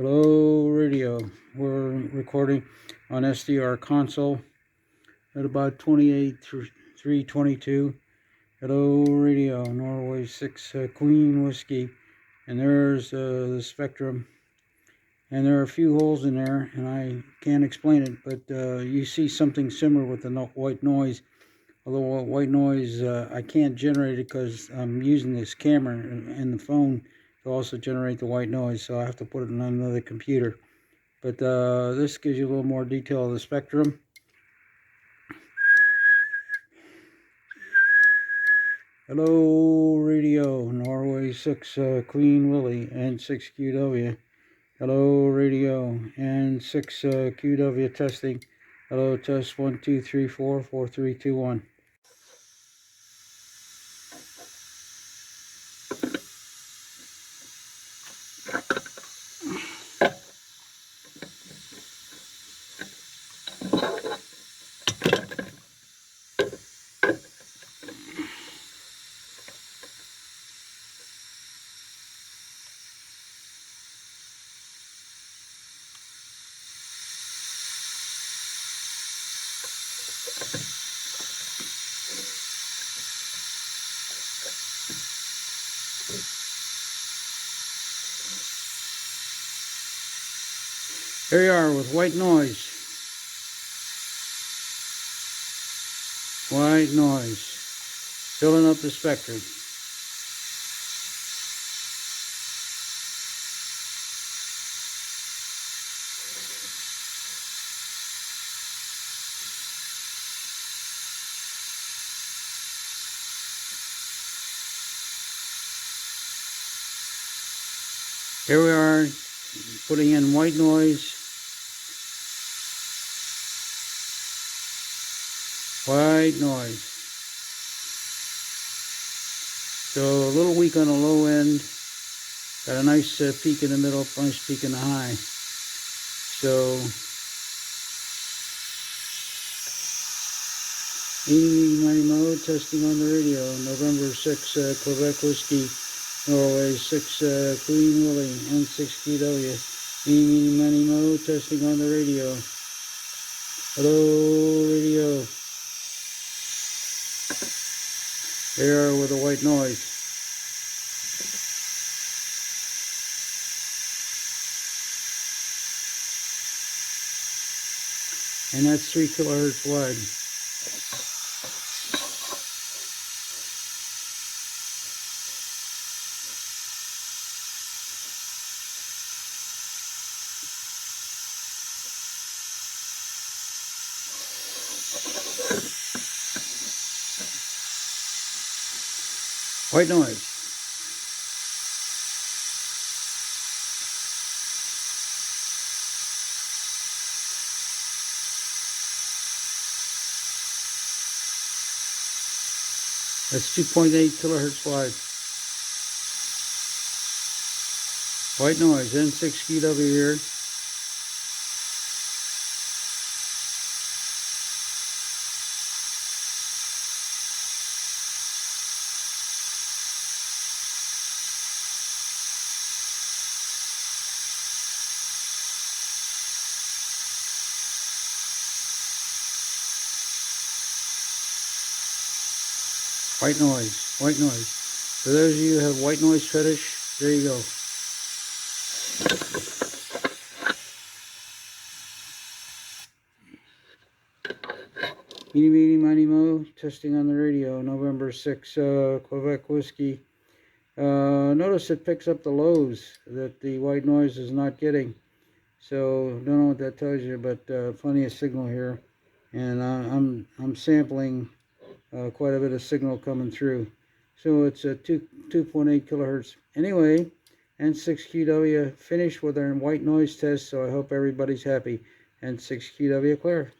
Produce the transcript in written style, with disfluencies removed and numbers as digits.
Hello radio. We're recording on SDR console at about 28:3:22. Hello radio, Norway 6 Queen Whiskey. And there's the spectrum. And there are a few holes in there, and I can't explain it, but you see something similar with the white noise. Although white noise, I can't generate it because I'm using this camera and the phone to also generate the white noise, so I have to put it on another computer. But this gives you a little more detail of the spectrum. Hello radio, Norway 6 Queen Willie and 6 QW. Hello radio and 6 QW testing. Hello, test 1 2 3 4 4 3 2 1. Here you are with white noise. White noise. Filling up the spectrum. Here we are putting in white noise. White noise. So a little weak on the low end. Got a nice peak in the middle, nice peak in the high. So mighty mo, testing on the radio. November 6 Quebec Whiskey, Norway 6 Queen Willie and 6 QW. Mighty mo, testing on the radio. Hello radio. There with a white noise. And that's 3 kilohertz wide. White noise. That's 2.8 kilohertz wide. White noise, N6QW here. White noise, white noise. For those of you who have white noise fetish, there you go. Meeny, miny, mo, testing on the radio, November 6, Quebec Whiskey. Notice it picks up the lows that the white noise is not getting. So, don't know what that tells you, but plenty of signal here. And I'm sampling quite a bit of signal coming through. So it's a 2.8 kilohertz. Anyway, N6QW finished with our white noise test, so I hope everybody's happy. N6QW clear.